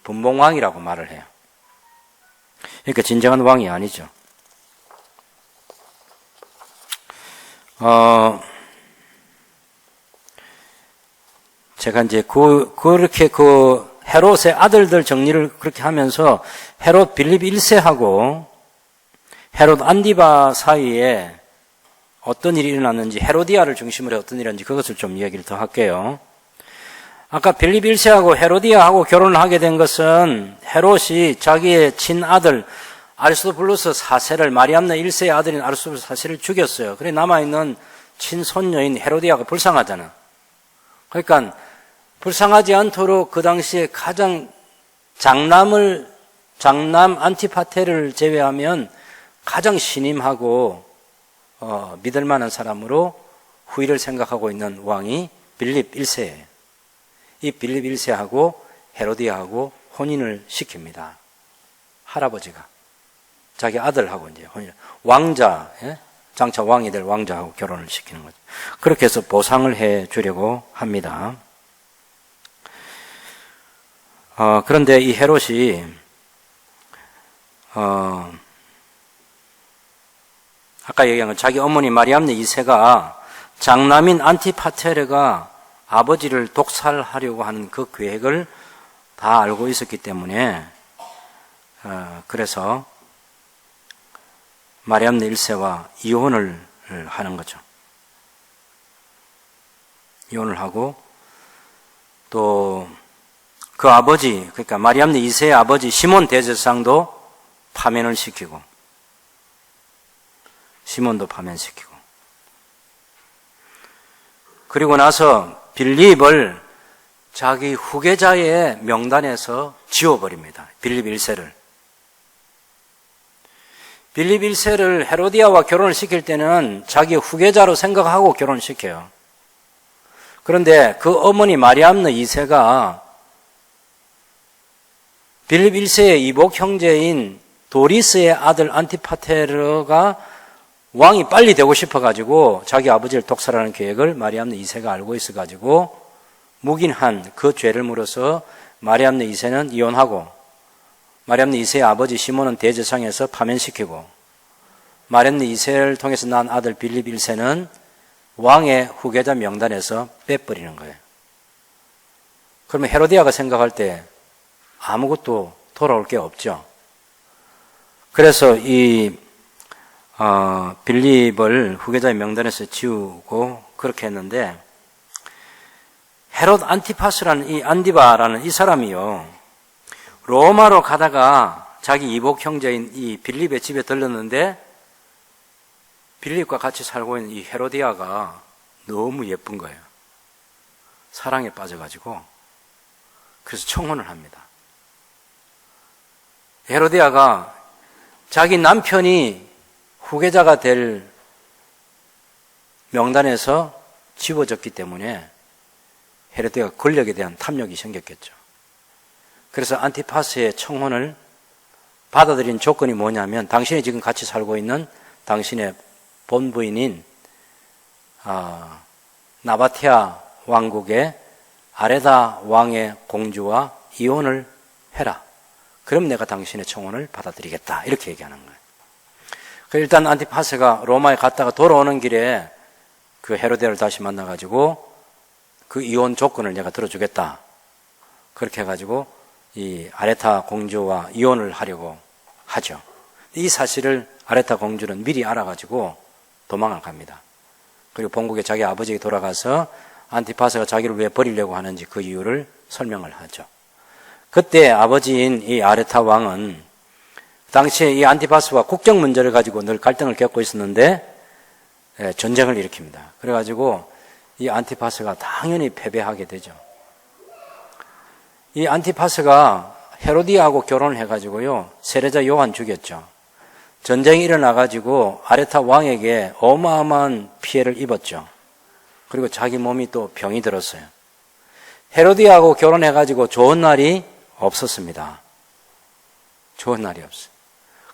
분봉왕이라고 말을 해요. 그러니까 진정한 왕이 아니죠. 제가 이제 그렇게 헤롯의 아들들 정리를 그렇게 하면서 헤롯 빌립 1세하고 헤롯 안디바 사이에 어떤 일이 일어났는지, 헤로디아를 중심으로 어떤 일이 일어났는지 그것을 좀 이야기를 더 할게요. 아까 빌립 1세하고 헤로디아하고 결혼을 하게 된 것은 헤롯이 자기의 친아들 아리스토블루스 4세를, 마리암네 1세의 아들인 아리스토블루스 4세를 죽였어요. 그래 남아있는 친손녀인 헤로디아가 불쌍하잖아. 그러니까 불쌍하지 않도록 그 당시에 가장 장남 안티파테를 제외하면 가장 신임하고 믿을 만한 사람으로 후위를 생각하고 있는 왕이 빌립 1세예요. 이 빌립 1세하고 헤로디아하고 혼인을 시킵니다. 할아버지가 자기 아들하고 이제 왕자, 장차 왕이 될 왕자하고 결혼을 시키는 거죠. 그렇게 해서 보상을 해 주려고 합니다. 그런데 이 헤롯이 아까 얘기한 건 자기 어머니 마리암네 2세가 장남인 안티파테르가 아버지를 독살하려고 하는 그 계획을 다 알고 있었기 때문에 그래서 마리암네 1세와 이혼을 하는 거죠. 이혼을 하고 또 그 아버지, 그러니까 마리암네 2세의 아버지 시몬 대제사장도 파면을 시키고, 시몬도 파면시키고, 그리고 나서 빌립을 자기 후계자의 명단에서 지워버립니다. 빌립 1세를. 빌립 1세를 헤로디아와 결혼을 시킬 때는 자기 후계자로 생각하고 결혼을 시켜요. 그런데 그 어머니 마리암네 2세가 빌립 1세의 이복 형제인 도리스의 아들 안티파테르가 왕이 빨리 되고 싶어가지고 자기 아버지를 독살하는 계획을 마리암네 2세가 알고 있어가지고 묵인한 그 죄를 물어서 마리암네 2세는 이혼하고, 마리암네 2세의 아버지 시몬은 대제사장에서 파면시키고, 마리암네 2세를 통해서 난 아들 빌립 1세는 왕의 후계자 명단에서 빼버리는 거예요. 그러면 헤로디아가 생각할 때 아무것도 돌아올 게 없죠. 그래서 이 빌립을 후계자의 명단에서 지우고 그렇게 했는데, 헤롯 안티파스라는 이 안디바라는 이 사람이요, 로마로 가다가 자기 이복 형제인 이 빌립의 집에 들렀는데, 빌립과 같이 살고 있는 이 헤로디아가 너무 예쁜 거예요. 사랑에 빠져가지고 그래서 청혼을 합니다. 헤로디아가 자기 남편이 후계자가 될 명단에서 지워졌기 때문에 헤로디아가 권력에 대한 탐욕이 생겼겠죠. 그래서 안티파스의 청혼을 받아들인 조건이 뭐냐면, 당신이 지금 같이 살고 있는 당신의 본부인인 나바티아 왕국의 아레다 왕의 공주와 이혼을 해라. 그럼 내가 당신의 청혼을 받아들이겠다. 이렇게 얘기하는 거예요. 일단 안티파스가 로마에 갔다가 돌아오는 길에 그 헤로데를 다시 만나가지고 그 이혼 조건을 내가 들어주겠다. 그렇게 해가지고 이 아레타 공주와 이혼을 하려고 하죠. 이 사실을 아레타 공주는 미리 알아가지고 도망을 갑니다. 그리고 본국에 자기 아버지에게 돌아가서 안티파스가 자기를 왜 버리려고 하는지 그 이유를 설명을 하죠. 그때 아버지인 이 아레타 왕은 당시에 이 안티파스와 국정 문제를 가지고 늘 갈등을 겪고 있었는데 전쟁을 일으킵니다. 그래가지고 이 안티파스가 당연히 패배하게 되죠. 이 안티파스가 헤로디아하고 결혼을 해가지고요, 세례자 요한 죽였죠. 전쟁이 일어나가지고 아레타 왕에게 어마어마한 피해를 입었죠. 그리고 자기 몸이 또 병이 들었어요. 헤로디아하고 결혼해가지고 좋은 날이 없었습니다. 좋은 날이 없어요.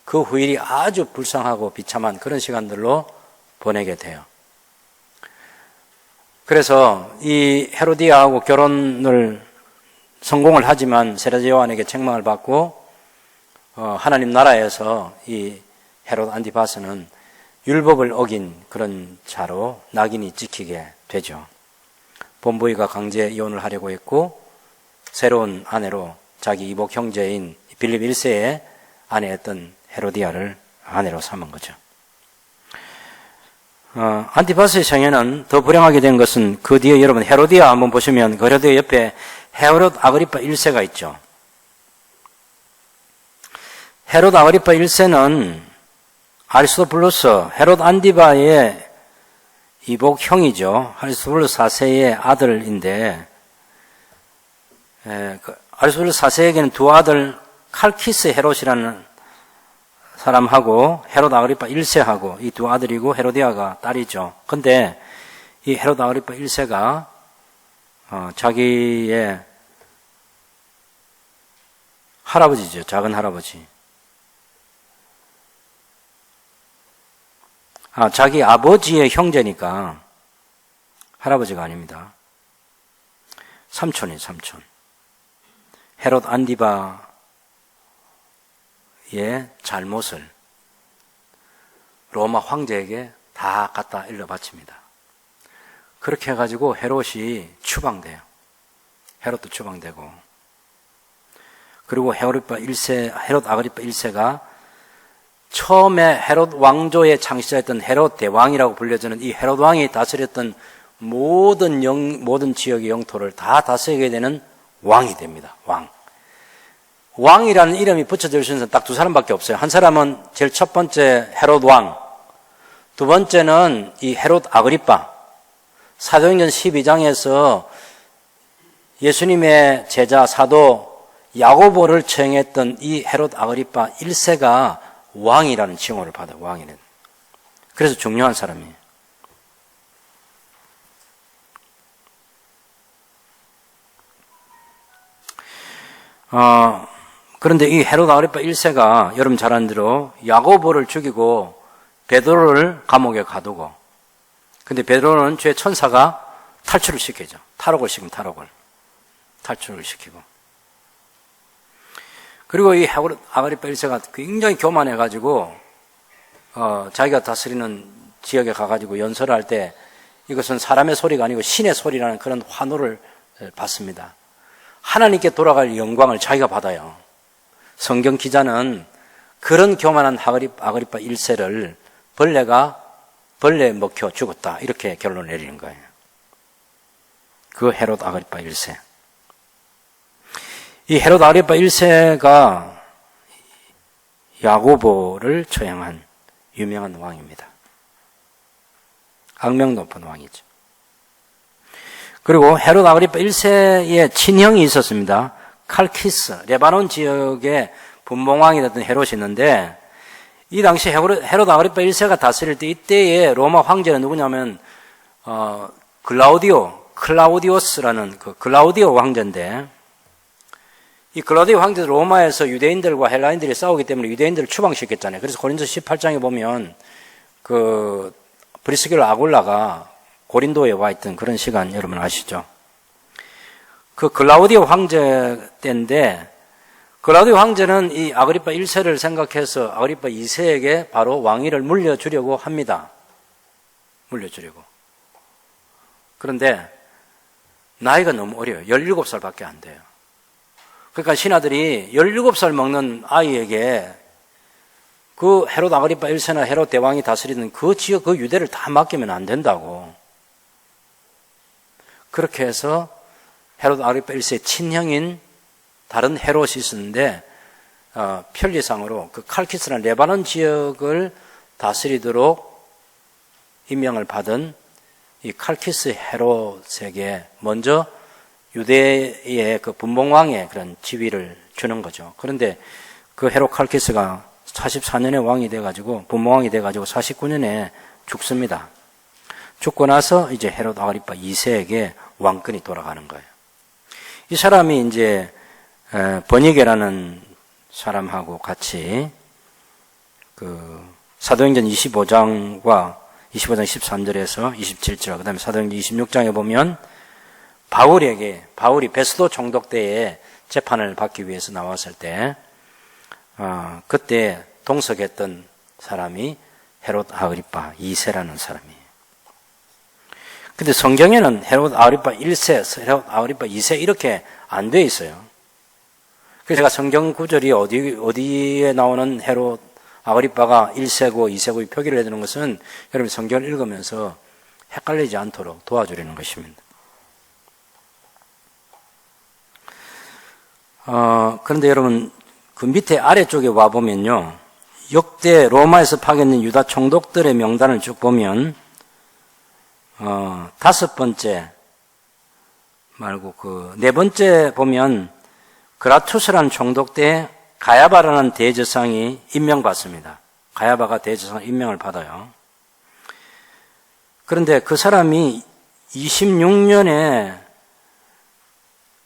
그 후일이 아주 불쌍하고 비참한 그런 시간들로 보내게 돼요. 그래서 이 헤로디아하고 결혼을 성공을 하지만 세례자 요한에게 책망을 받고 하나님 나라에서 이 헤롯 안티파스는 율법을 어긴 그런 자로 낙인이 찍히게 되죠. 본부이가 강제 이혼을 하려고 했고, 새로운 아내로 자기 이복 형제인 빌립 1세의 아내였던 헤로디아를 아내로 삼은 거죠. 안티파스의 생애는 더 불행하게 된 것은 그 뒤에 여러분 헤로디아 한번 보시면 그 헤로디아 옆에 헤롯 아그리파 1세가 있죠. 헤롯 아그리파 1세는 아리스토블루스, 헤롯 안디바의 이복 형이죠. 아리스토블루스 4세의 아들인데, 아리스토블루스 4세에게는 두 아들 칼키스 헤롯이라는 사람하고 헤롯 아그리파 1세하고 이 두 아들이고 헤로디아가 딸이죠. 근데 이 헤롯 아그리파 1세가 자기의 할아버지죠. 작은 할아버지. 자기 아버지의 형제니까 할아버지가 아닙니다. 삼촌이에요, 삼촌. 헤롯 안디바의 잘못을 로마 황제에게 다 갖다 일러 바칩니다. 그렇게 해가지고 헤롯이 추방돼요. 헤롯도 추방되고. 그리고 헤롯 아그리파 1세가 처음에 헤롯 왕조의 창시자였던 헤롯 대왕이라고 불려지는 이 헤롯 왕이 다스렸던 모든 지역의 영토를 다 다스리게 되는 왕이 됩니다. 왕이라는 이름이 붙여질 수 있는 딱 두 사람밖에 없어요. 한 사람은 제일 첫 번째 헤롯 왕, 두 번째는 이 헤롯 아그리파. 사도행전 12장에서 예수님의 제자 사도 야고보를 처형했던 이 헤롯 아그리파 1세가 왕이라는 칭호를 받아요. 왕이는. 그래서 중요한 사람이에요. 그런데 이 헤롯 아그리파 1세가 여러분 잘 아는 대로 야고보를 죽이고 베드로를 감옥에 가두고, 근데 베드로는 죄 천사가 탈출을 시키죠. 탈옥을 시키고. 그리고 이 아그리파 1세가 굉장히 교만해가지고 자기가 다스리는 지역에 가가지고 연설을 할 때 이것은 사람의 소리가 아니고 신의 소리라는 그런 환호를 받습니다. 하나님께 돌아갈 영광을 자기가 받아요. 성경 기자는 그런 교만한 아그리파 1세를 벌레에 먹혀 죽었다, 이렇게 결론을 내리는 거예요. 그 헤롯 아그리파 1세. 이 헤롯 아그리파 1세가 야고보를 처형한 유명한 왕입니다. 악명 높은 왕이죠. 그리고 헤롯 아그리파 1세의 친형이 있었습니다. 칼키스, 레바논 지역의 분봉왕이 됐던 헤롯이 있는데, 이 당시 헤롯 아그리파 1세가 다스릴 때 이때의 로마 황제는 누구냐면 클라우디오스라는 그 클라우디오 황제인데, 이 클라우디오 황제는 로마에서 유대인들과 헬라인들이 싸우기 때문에 유대인들을 추방시켰잖아요. 그래서 고린도서 18장에 보면 그 브리스길라 아굴라가 고린도에 와 있던 그런 시간 여러분 아시죠? 그 클라우디오 황제 때인데, 클라우디오 황제는 이 아그리파 1세를 생각해서 아그리파 2세에게 바로 왕위를 물려주려고 합니다. 물려주려고. 그런데 나이가 너무 어려요. 17살밖에 안 돼요. 그러니까 신하들이 17살 먹는 아이에게 그 헤롯 아그리파 1세나 헤롯 대왕이 다스리는 그 지역, 그 유대를 다 맡기면 안 된다고. 그렇게 해서 헤롯 아그리파 1세의 친형인 다른 헤롯이 있었는데, 편리상으로 그 칼키스라는 레바논 지역을 다스리도록 임명을 받은 이 칼키스 헤롯에게 먼저 유대의 그 분봉왕의 그런 지위를 주는 거죠. 그런데 그 헤롯 칼키스가 44년에 왕이 돼가지고, 분봉왕이 돼가지고 49년에 죽습니다. 죽고 나서 이제 헤롯 아그리파 2세에게 왕권이 돌아가는 거예요. 이 사람이 이제 버니게라는 사람하고 같이 그 사도행전 25장과 25장 13절에서 27절, 그 다음에 사도행전 26장에 보면 바울이 베스도 총독 때에 재판을 받기 위해서 나왔을 때 그때 동석했던 사람이 헤롯 아그리파 2세라는 사람이에요. 근데 성경에는 헤롯 아그리파 1세, 헤롯 아그리파 2세 이렇게 안 돼 있어요. 그래서 제가 성경 구절이 어디에 나오는 헤롯 아그리파가 1세고 2세고 표기를 해두는 것은 여러분 성경을 읽으면서 헷갈리지 않도록 도와주려는 것입니다. 그런데 여러분 그 밑에 아래쪽에 와보면요, 역대 로마에서 파견된 유다 총독들의 명단을 쭉 보면 5번째 말고 그 4번째 보면 그라투스라는 총독 때 가야바라는 대제사장이 임명받습니다. 가야바가 대제사장 임명을 받아요. 그런데 그 사람이 26년에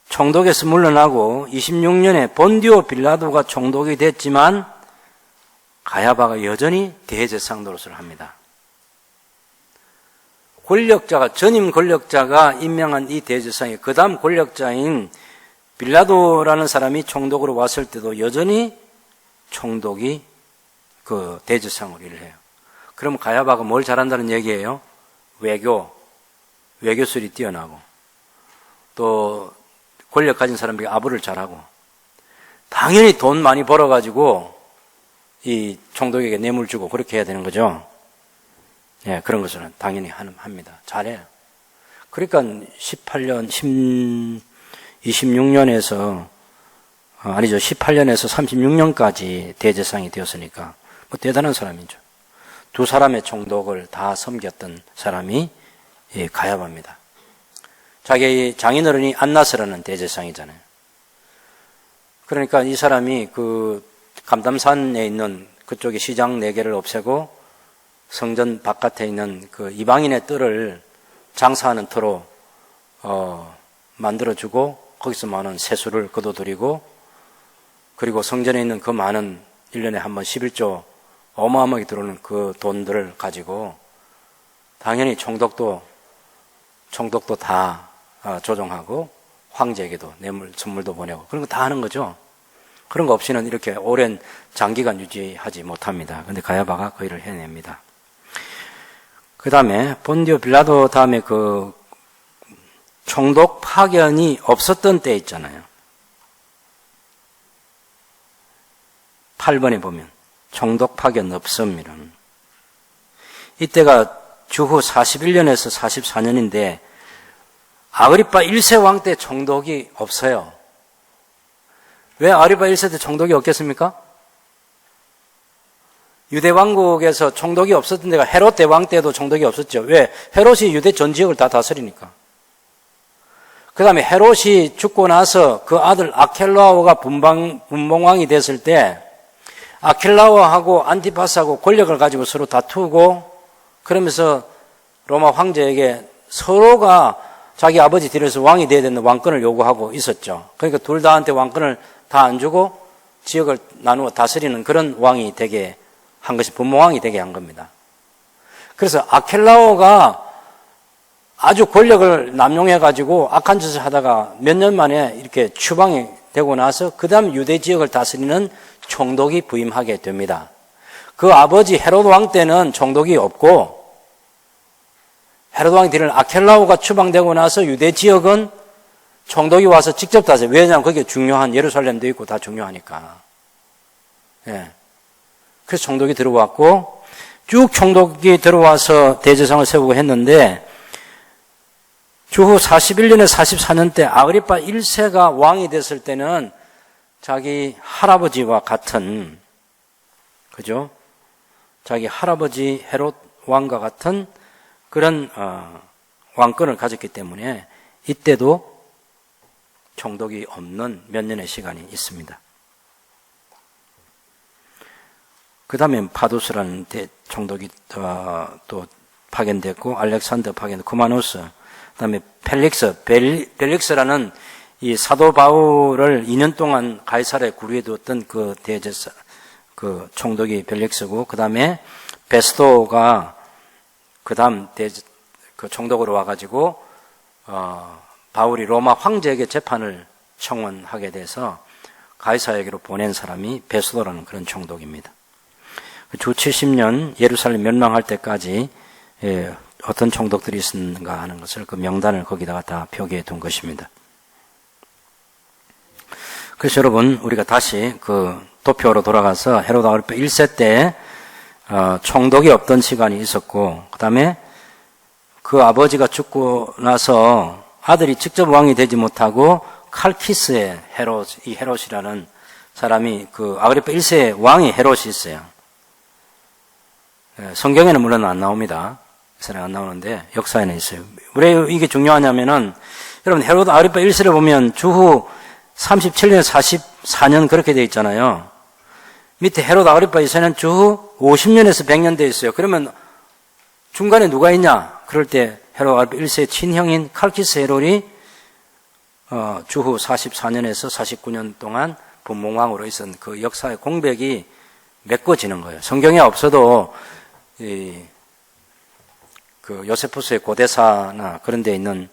총독에서 물러나고 26년에 본디오 빌라도가 총독이 됐지만 가야바가 여전히 대제사장 노릇을 합니다. 전임 권력자가 임명한 이 대제사장이 그 다음 권력자인 빌라도라는 사람이 총독으로 왔을 때도 여전히 총독이 그 대제사장으로 일을 해요. 그럼 가야바가 뭘 잘한다는 얘기예요? 외교술이 뛰어나고, 또 권력 가진 사람에게 아부를 잘하고, 당연히 돈 많이 벌어가지고 이 총독에게 뇌물 주고 그렇게 해야 되는 거죠. 예, 그런 것은 당연히 합니다. 잘해요. 그러니까 18년에서 36년까지 대제사장이 되었으니까 뭐 대단한 사람이죠. 두 사람의 총독을 다 섬겼던 사람이 가야바입니다. 자기 장인어른이 안나스라는 대제사장이잖아요. 그러니까 이 사람이 그 감담산에 있는 그쪽에 시장 4개를 없애고 성전 바깥에 있는 그 이방인의 뜰을 장사하는 터로 만들어주고, 거기서 많은 세수를 거둬들이고, 그리고 성전에 있는 그 많은 1년에 한 번 11조 어마어마하게 들어오는 그 돈들을 가지고 당연히 총독도 다 조정하고 황제에게도 뇌물 선물도 보내고 그런 거 다 하는 거죠. 그런 거 없이는 이렇게 오랜 장기간 유지하지 못합니다. 근데 가야바가 그 일을 해냅니다. 그 다음에 본디오 빌라도 다음에 그 총독 파견이 없었던 때 있잖아요. 8번에 보면 총독 파견 없음이라. 이때가 주후 41년에서 44년인데 아그리파 1세 왕 때 총독이 없어요. 왜 아그리파 1세 때 총독이 없겠습니까? 유대 왕국에서 총독이 없었던 데가 헤롯 대왕 때도 총독이 없었죠. 왜? 헤롯이 유대 전 지역을 다 다스리니까. 그 다음에 헤롯이 죽고 나서 그 아들 아켈라오가 분봉왕이 됐을 때 아켈라오하고 안티파스하고 권력을 가지고 서로 다투고 그러면서 로마 황제에게 서로가 자기 아버지 뒤에서 왕이 돼야 되는 왕권을 요구하고 있었죠. 그러니까 둘 다한테 왕권을 다 안 주고 지역을 나누어 다스리는 그런 왕이 되게 한 것이 분봉왕이 되게 한 겁니다. 그래서 아켈라오가 아주 권력을 남용해가지고 악한 짓을 하다가 몇 년 만에 이렇게 추방이 되고 나서 그 다음 유대 지역을 다스리는 총독이 부임하게 됩니다. 그 아버지 헤롯 왕 때는 총독이 없고 헤롯 왕 뒤를 아켈라오가 추방되고 나서 유대 지역은 총독이 와서 직접 다스려요. 왜냐하면 그게 중요한 예루살렘도 있고 다 중요하니까. 예. 그래서 총독이 들어왔고 쭉 총독이 들어와서 대제사장을 세우고 했는데 주후 41년에 44년 때 아그리파 1세가 왕이 됐을 때는 자기 할아버지와 같은, 그죠? 자기 할아버지 헤롯 왕과 같은 그런 왕권을 가졌기 때문에 이때도 총독이 없는 몇 년의 시간이 있습니다. 그 다음에 파두스라는 총독이 또 파견됐고 알렉산더 파견됐고 쿠마누스, 그 다음에 벨릭스라는 이 사도 바울을 2년 동안 가이사르에 구류해 두었던 그 대제사, 그 총독이 벨릭스고, 그 다음에 베스도가 그 다음 그 총독으로 와가지고, 바울이 로마 황제에게 재판을 청원하게 돼서 가이사르에게로 보낸 사람이 베스도라는 그런 총독입니다. 주 70년 예루살렘 멸망할 때까지 어떤 총독들이 있었는가 하는 것을 그 명단을 거기다가 다 표기해 둔 것입니다. 그래서 여러분, 우리가 다시 그 도표로 돌아가서 헤롯 아그리파 1세 때 총독이 없던 시간이 있었고, 그 다음에 그 아버지가 죽고 나서 아들이 직접 왕이 되지 못하고 칼키스의 이 헤롯이라는 사람이 그 아그리파 1세의 왕이 헤롯이 있어요. 성경에는 물론 안 나옵니다. 안 나오는데 역사에는 있어요. 왜 이게 중요하냐면은 여러분 헤롯 아그리파 1세를 보면 주후 37년 44년 그렇게 돼 있잖아요. 밑에 헤롯 아그리파 2세는 주후 50년에서 100년 돼 있어요. 그러면 중간에 누가 있냐? 그럴 때 헤롯 아그리파 1세의 친형인 칼키스 헤롯이 주후 44년에서 49년 동안 분봉왕으로 있었던 그 역사의 공백이 메꿔지는 거예요. 성경에 없어도 그 요세푸스의 고대사나 그런 데 있는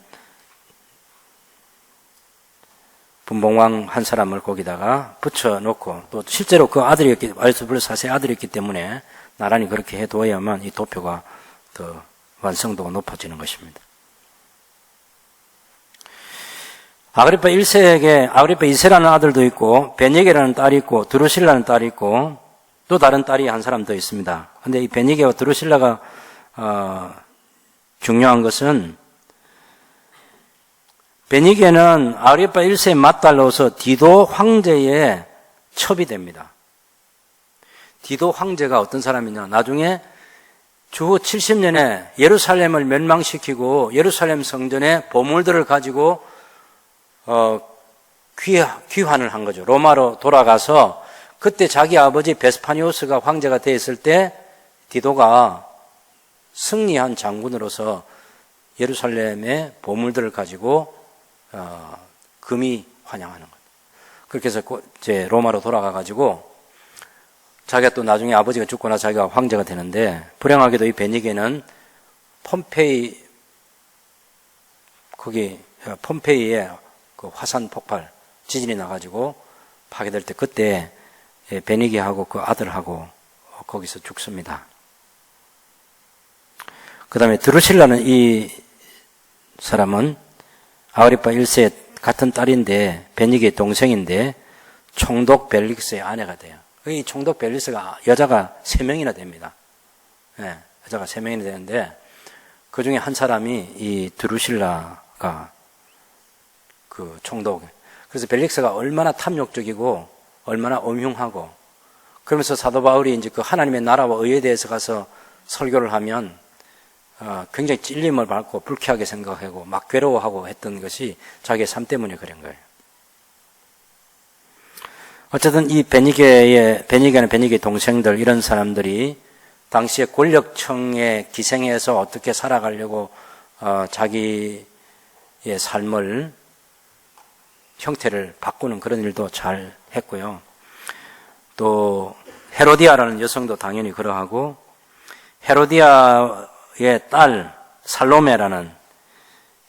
분봉왕 한 사람을 거기다가 붙여놓고 또 실제로 그 아들이었기, 알스블 4세의 아들이었기 때문에 나란히 그렇게 해둬야만 이 도표가 더 완성도가 높아지는 것입니다. 아그리파 1세에게 아그리파 2세라는 아들도 있고 베니게라는 딸이 있고 드루실라는 딸이 있고 또 다른 딸이 한 사람 더 있습니다. 그런데 이 베니게와 드루실라가 중요한 것은 베니게는 아그리파 1세의 맏딸로서 디도 황제의 첩이 됩니다. 디도 황제가 어떤 사람이냐? 나중에 주후 70년에 예루살렘을 멸망시키고 예루살렘 성전에 보물들을 가지고 귀환을 한 거죠. 로마로 돌아가서 그때 자기 아버지 베스파니오스가 황제가 되었을 때 디도가 승리한 장군으로서 예루살렘의 보물들을 가지고 금이 환영하는 거예요. 그렇게 해서 이제 로마로 돌아가 가지고 자기가 또 나중에 아버지가 죽고 나서 자기가 황제가 되는데 불행하게도 이 베니게는 폼페이에 그 화산 폭발 지진이 나가지고 파괴될 때 그때 베니게하고 그 아들하고 거기서 죽습니다. 그 다음에 드루실라는 이 사람은 아그리파 1세 같은 딸인데 베니게의 동생인데 총독 벨릭스의 아내가 돼요. 이 총독 벨릭스가 여자가 3명이나 됩니다. 네, 여자가 3명이나 되는데 그 중에 한 사람이 이 드루실라가 그 총독. 그래서 벨릭스가 얼마나 탐욕적이고 얼마나 엄흉하고 그러면서 사도 바울이 이제 그 하나님의 나라와 의에 대해서 가서 설교를 하면 굉장히 찔림을 받고 불쾌하게 생각하고 막 괴로워하고 했던 것이 자기의 삶 때문에 그런 거예요. 어쨌든 이 베니게는 베니게 동생들 이런 사람들이 당시에 권력층에 기생해서 어떻게 살아가려고 자기의 삶을 형태를 바꾸는 그런 일도 잘 했고요. 또 헤로디아라는 여성도 당연히 그러하고 헤로디아의 딸 살로메라는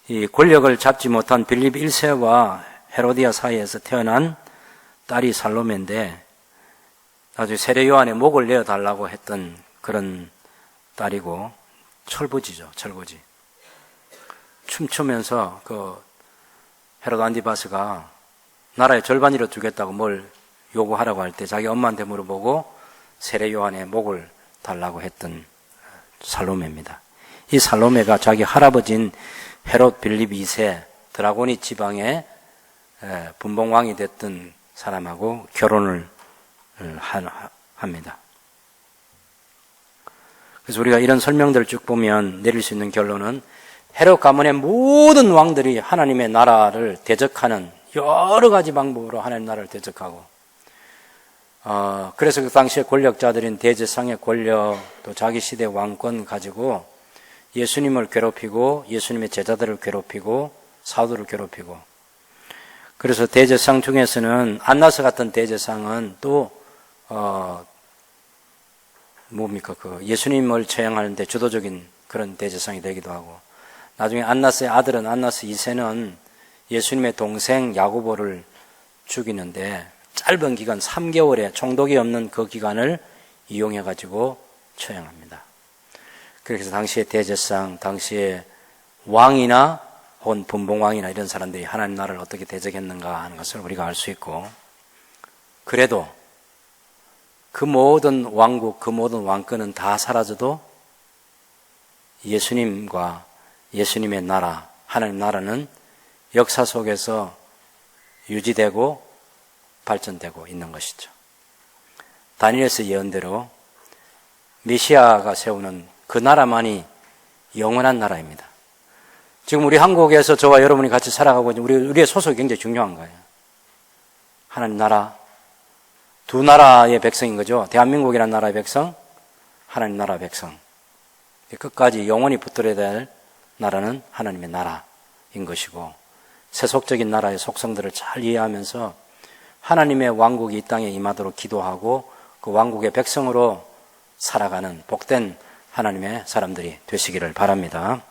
이 권력을 잡지 못한 빌립 1세와 헤로디아 사이에서 태어난 딸이 살로메인데 나중에 세례 요한의 목을 내어달라고 했던 그런 딸이고 철부지죠. 철부지. 춤추면서 그 헤로드 안티바스가 나라의 절반이라 주겠다고 뭘 요구하라고 할 때 자기 엄마한테 물어보고 세례 요한의 목을 달라고 했던 살로메입니다. 이 살로메가 자기 할아버지인 헤롯 빌립 2세 드라고니 지방의 분봉왕이 됐던 사람하고 결혼을 합니다. 그래서 우리가 이런 설명들을 쭉 보면 내릴 수 있는 결론은 헤롯 가문의 모든 왕들이 하나님의 나라를 대적하는 여러 가지 방법으로 하나님의 나라를 대적하고 그래서 그 당시에 권력자들인 대제상의 권력 또 자기 시대 왕권 가지고 예수님을 괴롭히고 예수님의 제자들을 괴롭히고 사도를 괴롭히고 그래서 대제상 중에서는 안나스 같은 대제상은 또 그 예수님을 처형하는데 주도적인 그런 대제상이 되기도 하고 나중에 안나스의 아들은 안나스 2세는 예수님의 동생 야고보를 죽이는데 짧은 기간 3개월의 총독이 없는 그 기간을 이용해 가지고 처형합니다. 그래서 당시의 대제상, 당시의 왕이나 혹은 분봉왕이나 이런 사람들이 하나님 나라를 어떻게 대적했는가 하는 것을 우리가 알 수 있고 그래도 그 모든 왕국, 그 모든 왕권은 다 사라져도 예수님과 예수님의 나라, 하나님 나라는 역사 속에서 유지되고 발전되고 있는 것이죠. 다니엘서 예언대로 메시아가 세우는 그 나라만이 영원한 나라입니다. 지금 우리 한국에서 저와 여러분이 같이 살아가고 있는 우리의 소속이 굉장히 중요한 거예요. 하나님 나라, 두 나라의 백성인 거죠. 대한민국이라는 나라의 백성, 하나님 나라 백성. 끝까지 영원히 붙들어야 될 나라는 하나님의 나라인 것이고 세속적인 나라의 속성들을 잘 이해하면서 하나님의 왕국이 이 땅에 임하도록 기도하고 그 왕국의 백성으로 살아가는 복된 하나님의 사람들이 되시기를 바랍니다.